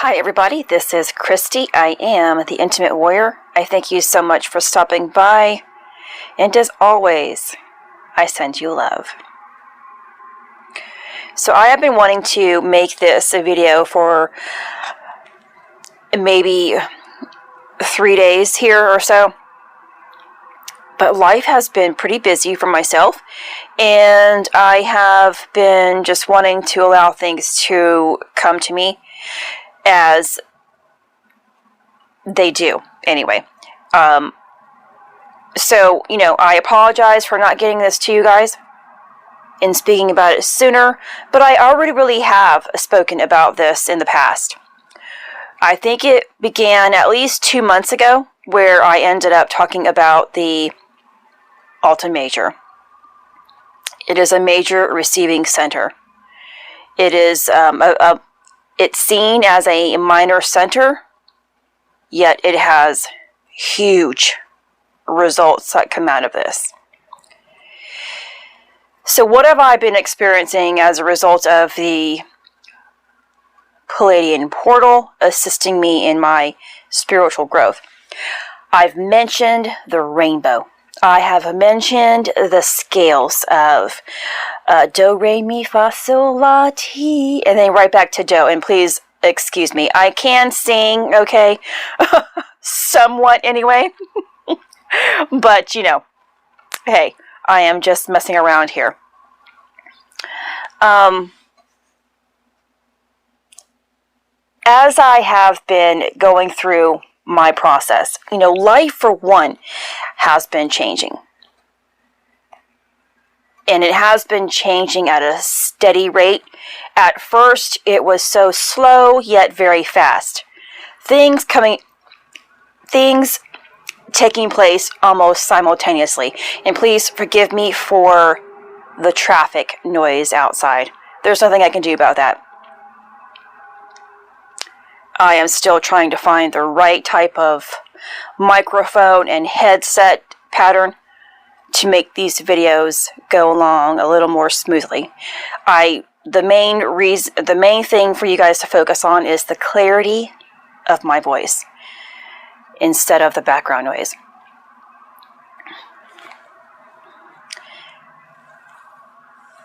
Hi everybody, this is Christy. I am the Intimate Warrior. I thank you so much for stopping by, and as always, I send you love. So I have been wanting to make this a video for maybe 3 days here or so, but life has been pretty busy for myself, and I have been just wanting to allow things to come to me as they do anyway. So, I apologize for not getting this to you guys and speaking about it sooner, but I already really have spoken about this in the past. I think it began at least 2 months ago, where I ended up talking about the alta major. It is a major receiving center. It is it's seen as a minor center, yet it has huge results that come out of this. So what have I been experiencing as a result of the Pleiadian portal assisting me in my spiritual growth? I've mentioned the rainbow. I have mentioned the scales of do, re, mi, fa, sol, la, ti, and then right back to do. And please excuse me, I can sing, okay? Somewhat anyway. But, hey, I am just messing around here. As I have been going through my process, life for one has been changing. And it has been changing at a steady rate. At first, it was so slow, yet very fast. Things taking place almost simultaneously. And please forgive me for the traffic noise outside. There's nothing I can do about that. I am still trying to find the right type of microphone and headset pattern to make these videos go along a little more smoothly. The main thing for you guys to focus on is the clarity of my voice instead of the background noise.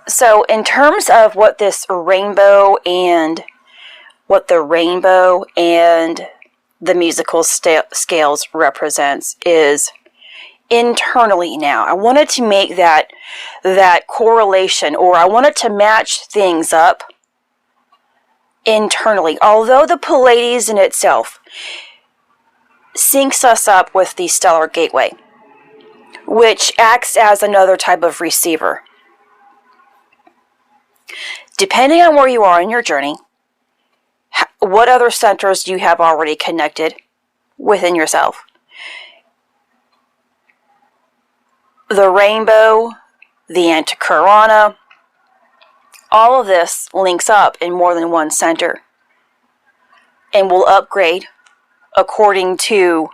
So in terms of what this rainbow and the musical scales represents is internally now. I wanted to make that correlation, or I wanted to match things up internally. Although the Pleiades in itself syncs us up with the stellar gateway, which acts as another type of receiver. Depending on where you are in your journey, what other centers you have already connected within yourself. The rainbow, the antikarana, all of this links up in more than one center and will upgrade according to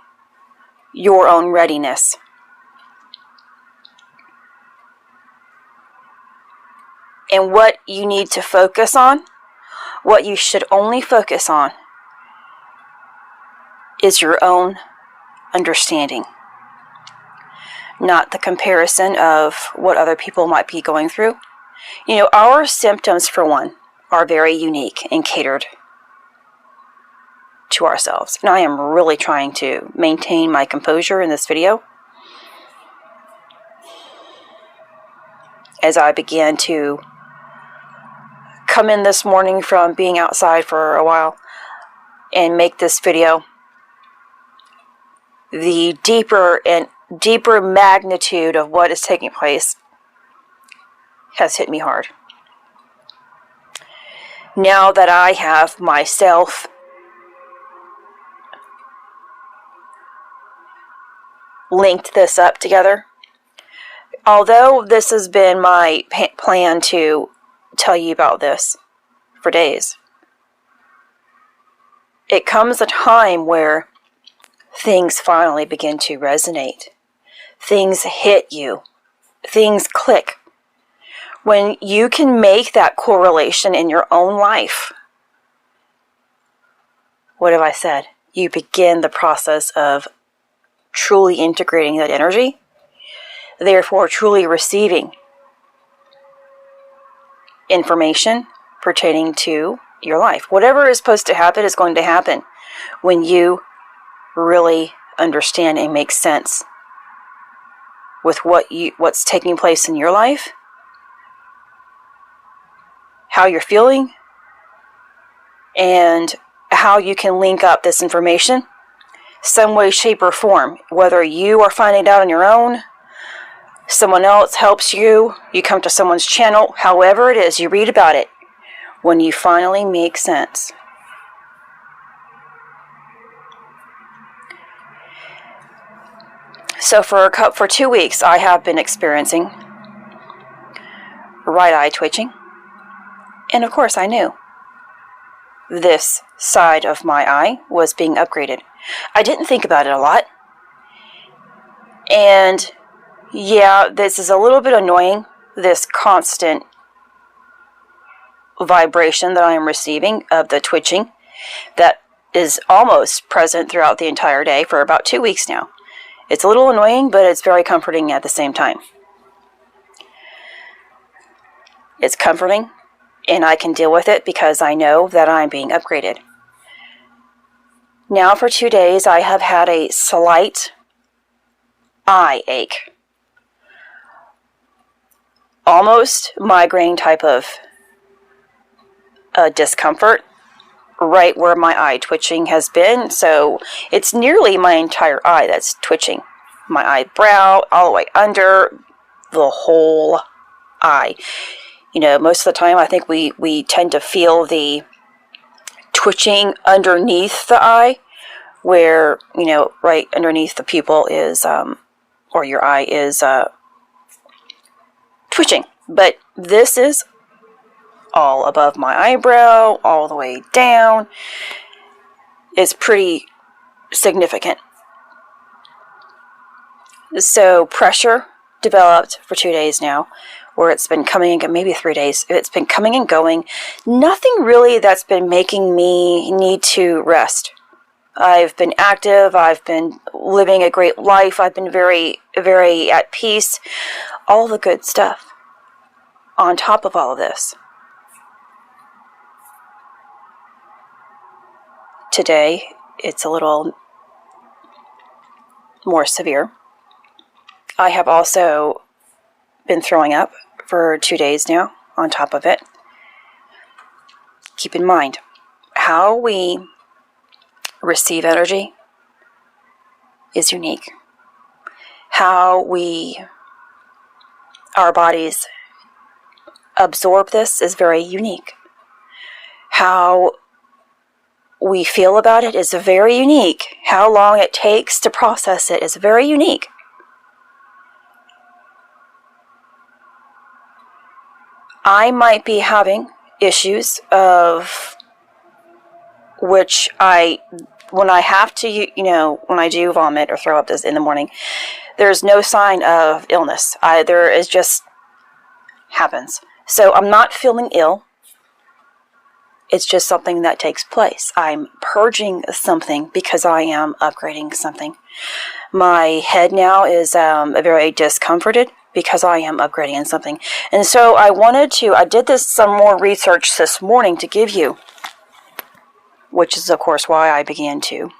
your own readiness. And what you need to focus on, what you should only focus on, is your own understanding. Not the comparison of what other people might be going through. Our symptoms, for one, are very unique and catered to ourselves. And I am really trying to maintain my composure in this video as I began to come in this morning from being outside for a while and make this video. The deeper magnitude of what is taking place has hit me hard. Now that I have myself linked this up together, although this has been my plan to tell you about this for days, it comes a time where things finally begin to resonate. Things hit you. Things click. When you can make that correlation in your own life, what have I said? You begin the process of truly integrating that energy, therefore truly receiving information pertaining to your life. Whatever is supposed to happen is going to happen when you really understand and make sense with what's taking place in your life, how you're feeling, and how you can link up this information some way, shape, or form. Whether you are finding it out on your own, someone else helps you, you come to someone's channel, however it is, you read about it, when you finally make sense. So for 2 weeks, I have been experiencing right eye twitching. And of course, I knew this side of my eye was being upgraded. I didn't think about it a lot. And yeah, this is a little bit annoying, this constant vibration that I am receiving of the twitching that is almost present throughout the entire day for about 2 weeks now. It's a little annoying, but it's very comforting at the same time. It's comforting, and I can deal with it because I know that I'm being upgraded. Now for 2 days, I have had a slight eye ache. Almost migraine type of discomfort right where my eye twitching has been. So it's nearly my entire eye that's twitching. My eyebrow, all the way under, the whole eye. You know, most of the time I think we tend to feel the twitching underneath the eye, where, you know, right underneath the pupil is, or your eye is twitching. But this is all above my eyebrow, all the way down. It's pretty significant. So pressure developed for 2 days now, where it's been coming and maybe 3 days. It's been coming and going. Nothing really that's been making me need to rest. I've been active. I've been living a great life. I've been very, very at peace. All the good stuff. On top of all of this, today it's a little more severe. I have also been throwing up for 2 days now on top of it. Keep in mind, how we receive energy is unique. How our bodies absorb this is very unique. How we feel about it is very unique. How long it takes to process it is very unique. I might be having issues of which when I have to, you know, when I do vomit or throw up this in the morning, there's no sign of illness. There is just happens. So I'm not feeling ill. It's just something that takes place. I'm purging something because I am upgrading something. My head now is very discomforted because I am upgrading in something. And so I did some more research this morning to give you, which is of course why I began to.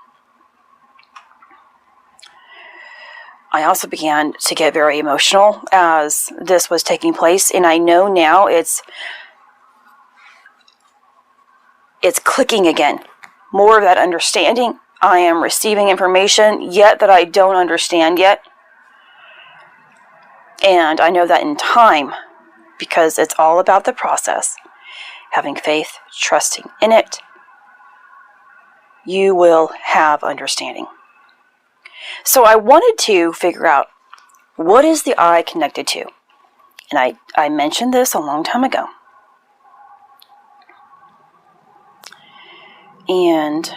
I also began to get very emotional as this was taking place, and I know now it's clicking again. More of that understanding. I am receiving information yet that I don't understand yet. And I know that in time, because it's all about the process, having faith, trusting in it, you will have understanding. So I wanted to figure out, what is the eye connected to? And I mentioned this a long time ago. And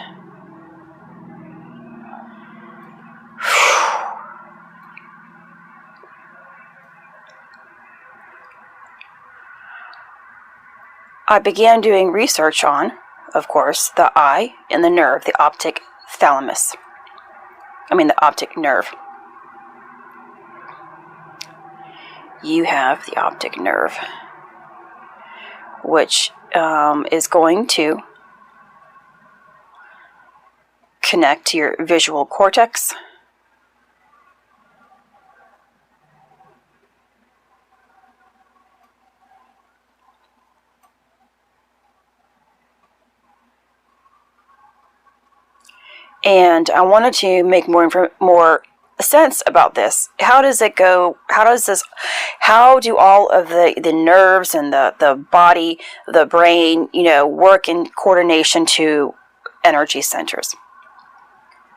I began doing research on of course, the eye and the nerve, the optic thalamus. The optic nerve. You have the optic nerve, which is going to connect to your visual cortex. And I wanted to make more sense about this. How does it go? How do all of the nerves and the body, the brain, work in coordination to energy centers?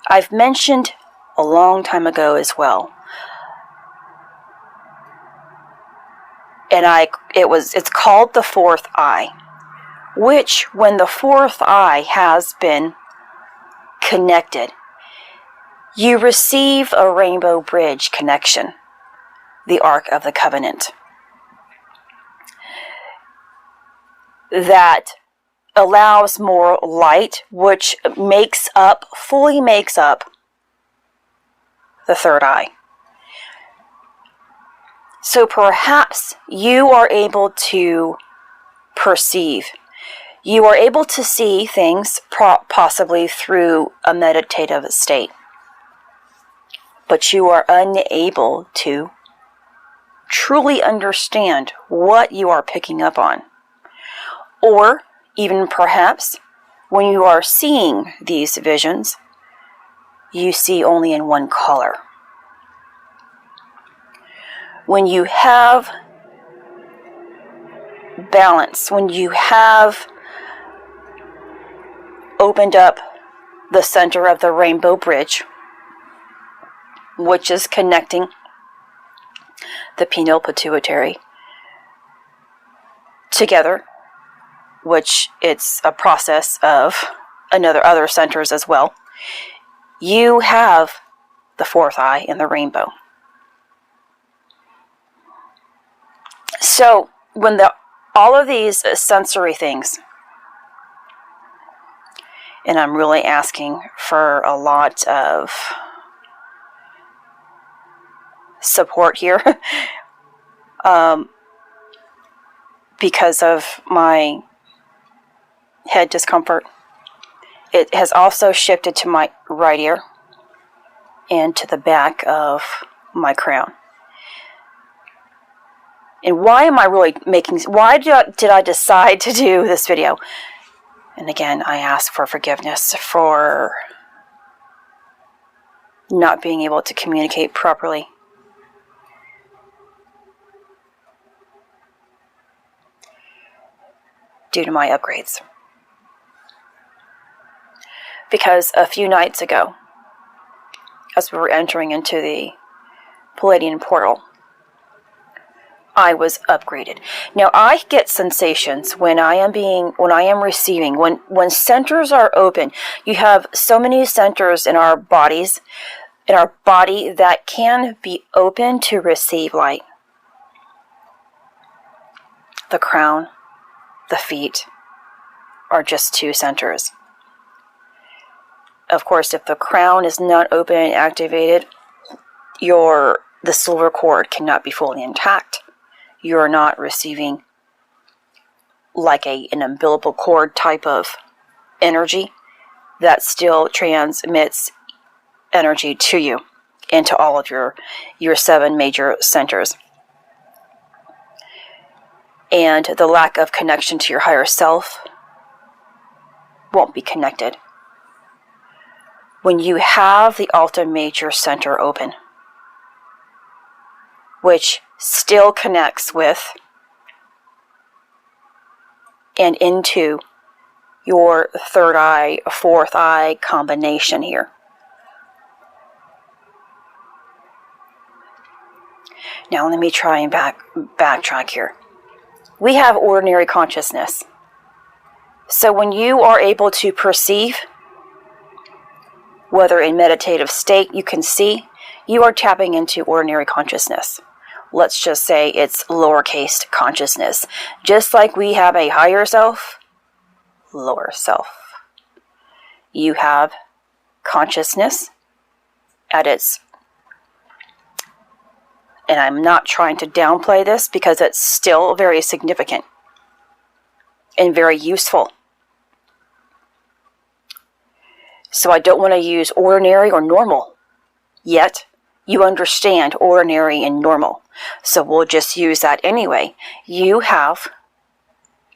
I've mentioned a long time ago as well. And it's called the fourth eye, which when the fourth eye has been connected, you receive a rainbow bridge connection, the Ark of the Covenant, that allows more light, which fully makes up the third eye. So perhaps you are able to perceive. You are able to see things possibly through a meditative state. But you are unable to truly understand what you are picking up on. Or even perhaps when you are seeing these visions, you see only in one color. When you have balance, when you have opened up the center of the rainbow bridge, which is connecting the pineal pituitary together, which it's a process of other centers as well, you have the fourth eye in the rainbow. So when all of these sensory things, and I'm really asking for a lot of support here because of my head discomfort. It has also shifted to my right ear and to the back of my crown. And why did I decide to do this video? And again, I ask for forgiveness for not being able to communicate properly. Due to my upgrades. Because a few nights ago, as we were entering into the Palladian portal, I was upgraded. Now I get sensations when I am receiving, when centers are open. You have so many centers in our bodies, in our body that can be open to receive light. The crown, the feet are just two centers. Of course, if the crown is not open and activated, the silver cord cannot be fully intact. You're not receiving like an umbilical cord type of energy that still transmits energy to you into all of your 7 major centers. And the lack of connection to your higher self won't be connected. When you have the alta major center open, which still connects with and into your third eye, fourth eye combination here. Now let me try and backtrack here. We have ordinary consciousness. So when you are able to perceive, whether in meditative state you can see, you are tapping into ordinary consciousness. Let's just say it's lowercase consciousness. Just like we have a higher self, lower self. You have consciousness at its, and I'm not trying to downplay this because it's still very significant and very useful. So I don't want to use ordinary or normal, yet you understand ordinary and normal. So we'll just use that anyway. You have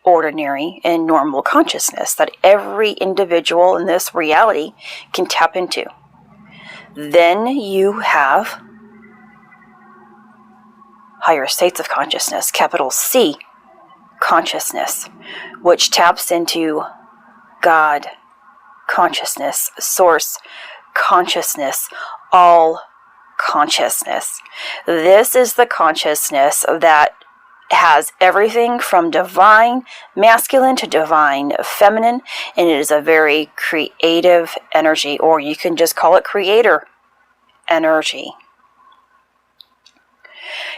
ordinary and normal consciousness that every individual in this reality can tap into. Then you have higher states of consciousness, capital C consciousness, which taps into God consciousness, source consciousness, all consciousness. This is the consciousness that has everything from divine masculine to divine feminine, and it is a very creative energy, or you can just call it creator energy.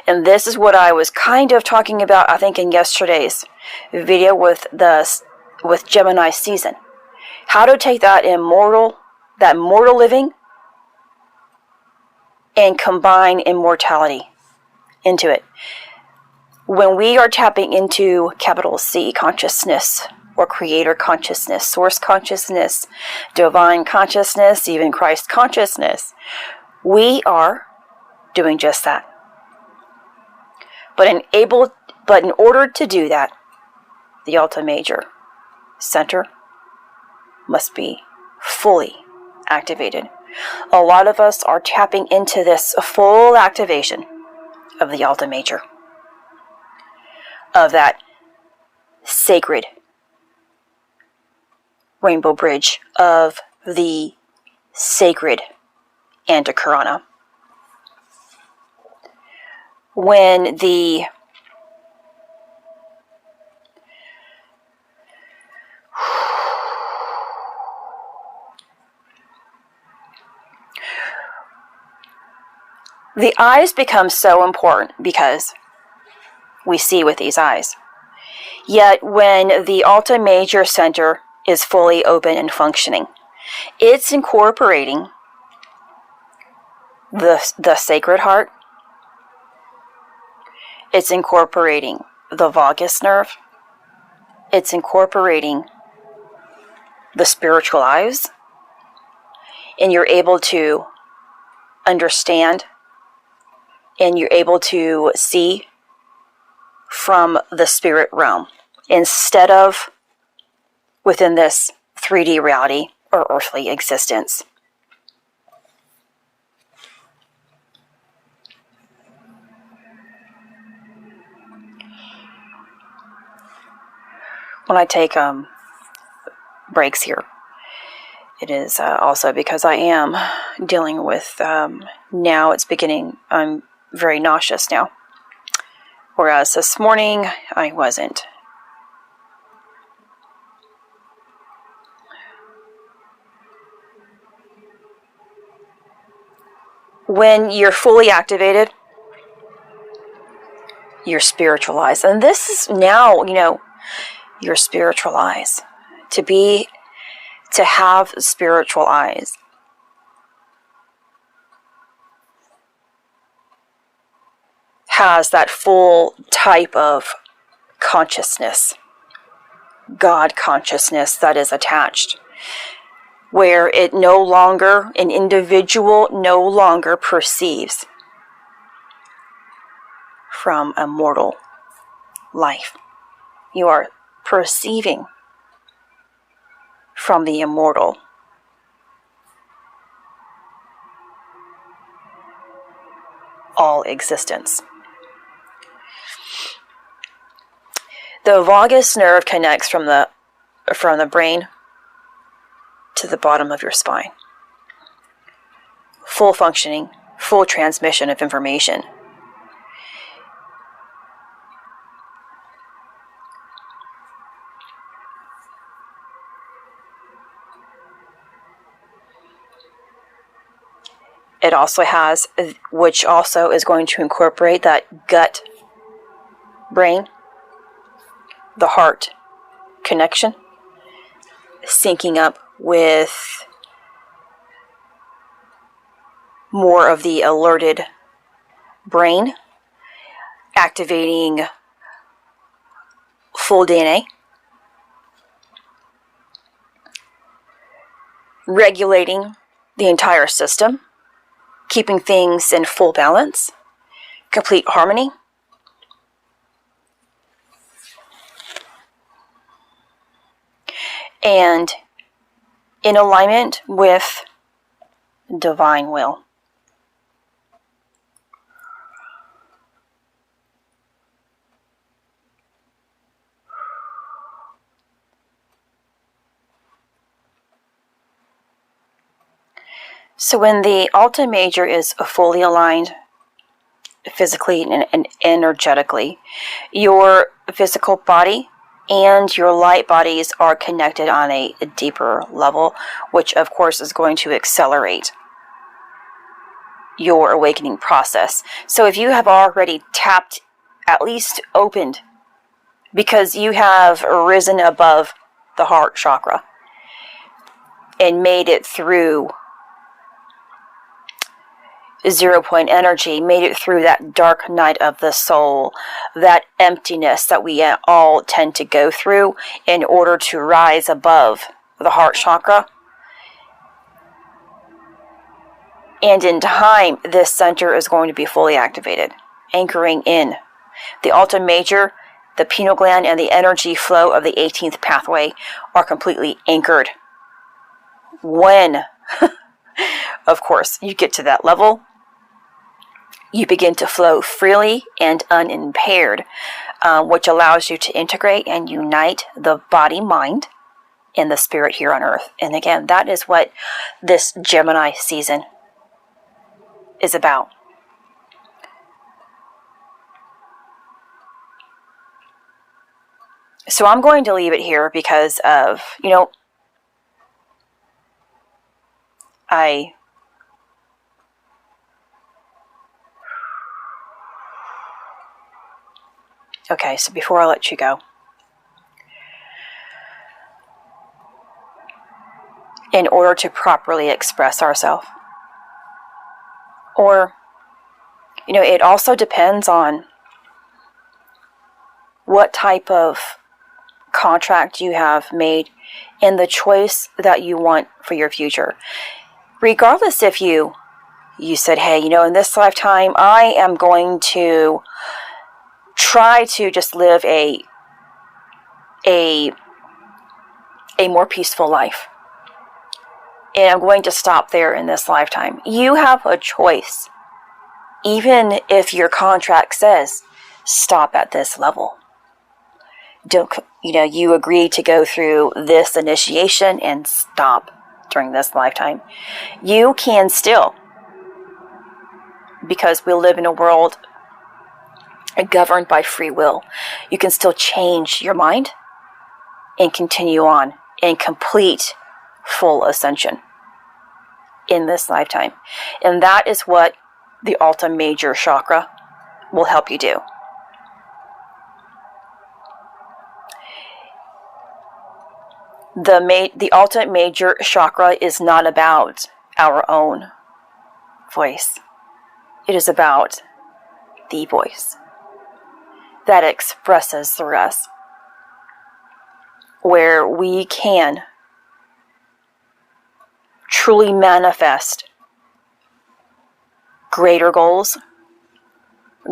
And this is what I was kind of talking about, I think, in yesterday's video with Gemini season. How to take that mortal living and combine immortality into it. When we are tapping into capital C consciousness, or creator consciousness, source consciousness, divine consciousness, even Christ consciousness, we are doing just that. But in order to do that, the Alta Major center must be fully activated. A lot of us are tapping into this full activation of the Alta Major, of that sacred rainbow bridge, of the sacred Antakarana. When the eyes become so important because we see with these eyes. Yet when the Alta Major Center is fully open and functioning, it's incorporating the sacred heart. It's incorporating the vagus nerve. It's incorporating the spiritual eyes. And you're able to understand, and you're able to see from the spirit realm instead of within this 3D reality or earthly existence. When I take breaks here, it is also because I am dealing with, now it's beginning, I'm very nauseous now. Whereas this morning, I wasn't. When you're fully activated, you're spiritualized. And this is now, your spiritual eyes. To have spiritual eyes. Has that full type of consciousness, God consciousness that is attached, where an individual no longer perceives from a mortal life. You are perceiving from the immortal. All existence. The vagus nerve connects from the brain to the bottom of your spine. Full functioning, full transmission of information. It also has, which also is going to incorporate that gut brain, the heart connection, syncing up with more of the alerted brain, activating full DNA, regulating the entire system, keeping things in full balance, complete harmony. And in alignment with divine will. So when the Alta Major is fully aligned, physically and energetically, your physical body and your light bodies are connected on a deeper level, which of course is going to accelerate your awakening process. So if you have already tapped, at least opened, because you have risen above the heart chakra and made it through 0 point energy, made it through that dark night of the soul, that emptiness that we all tend to go through in order to rise above the heart chakra. And in time, this center is going to be fully activated, anchoring in the Alta Major, the pineal gland, and the energy flow of the 18th pathway are completely anchored. When, of course, you get to that level, you begin to flow freely and unimpaired, which allows you to integrate and unite the body, mind, and the spirit here on earth. And again, that is what this Gemini season is about. So I'm going to leave it here because of, Okay, so before I let you go, in order to properly express ourselves, or, it also depends on what type of contract you have made and the choice that you want for your future. Regardless if you said, hey, in this lifetime, I am going to try to just live a more peaceful life, and I'm going to stop there in this lifetime. You have a choice, even if your contract says stop at this level. You agree to go through this initiation and stop during this lifetime. You can still, because we live in a world governed by free will, you can still change your mind and continue on in complete full ascension in this lifetime. And that is what the Alta Major chakra will help you do. The Alta Major chakra is not about our own voice. It is about the voice that expresses through us, where we can truly manifest greater goals,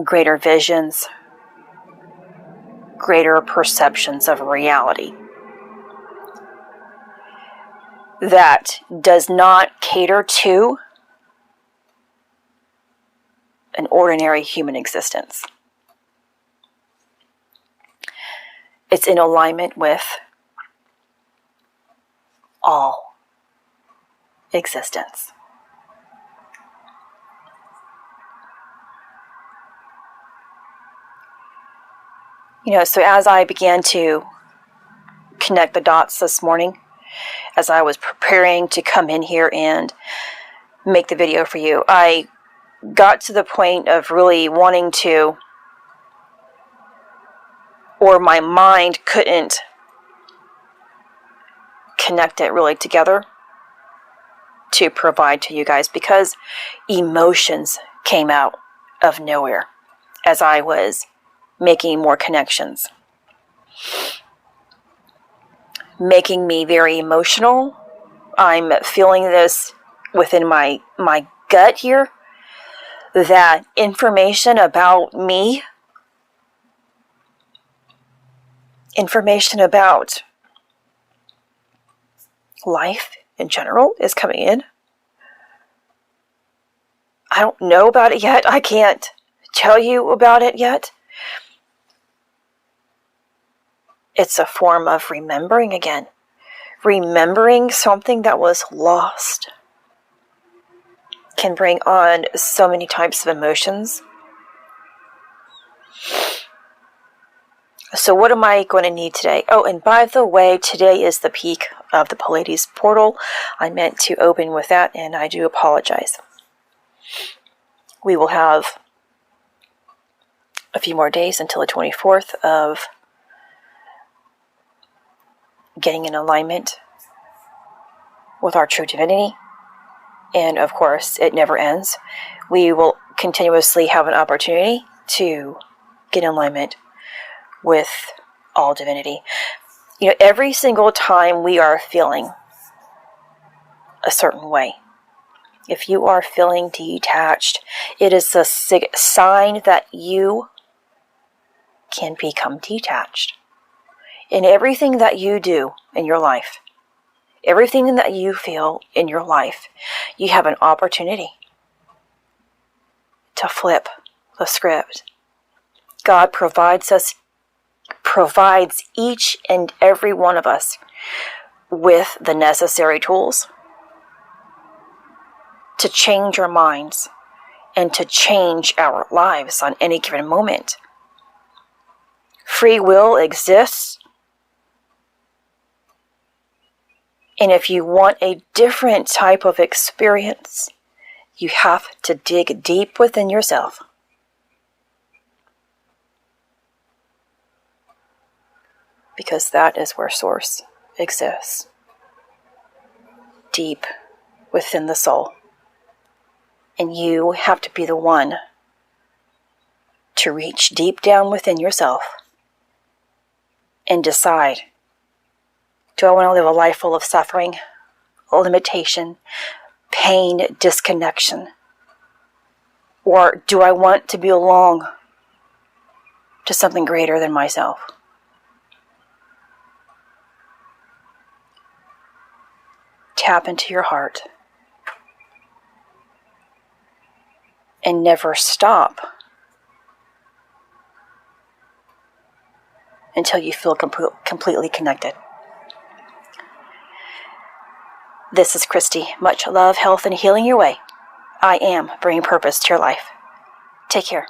greater visions, greater perceptions of reality that does not cater to an ordinary human existence. It's in alignment with all existence. So as I began to connect the dots this morning, as I was preparing to come in here and make the video for you, I got to the point of really wanting to, or my mind couldn't connect it really together to provide to you guys, because emotions came out of nowhere as I was making more connections, making me very emotional. I'm feeling this within my gut here, that information about me, information about life in general is coming in. I don't know about it yet. I can't tell you about it yet. It's a form of remembering again. Remembering something that was lost can bring on so many types of emotions. So what am I going to need today? Oh, and by the way, today is the peak of the Pleiades portal. I meant to open with that, and I do apologize. We will have a few more days until the 24th of getting in alignment with our true divinity. And of course, it never ends. We will continuously have an opportunity to get in alignment with all divinity. You know, every single time we are feeling a certain way, if you are feeling detached, it is a sign that you can become detached. In everything that you do in your life, everything that you feel in your life, you have an opportunity to flip the script. God provides each and every one of us with the necessary tools to change our minds and to change our lives on any given moment. Free will exists. And if you want a different type of experience, you have to dig deep within yourself. Because that is where Source exists. Deep within the soul. And you have to be the one to reach deep down within yourself and decide, do I want to live a life full of suffering, limitation, pain, disconnection? Or do I want to belong to something greater than myself? Tap into your heart and never stop until you feel completely connected. This is Christy. Much love, health, and healing your way. I am bringing purpose to your life. Take care.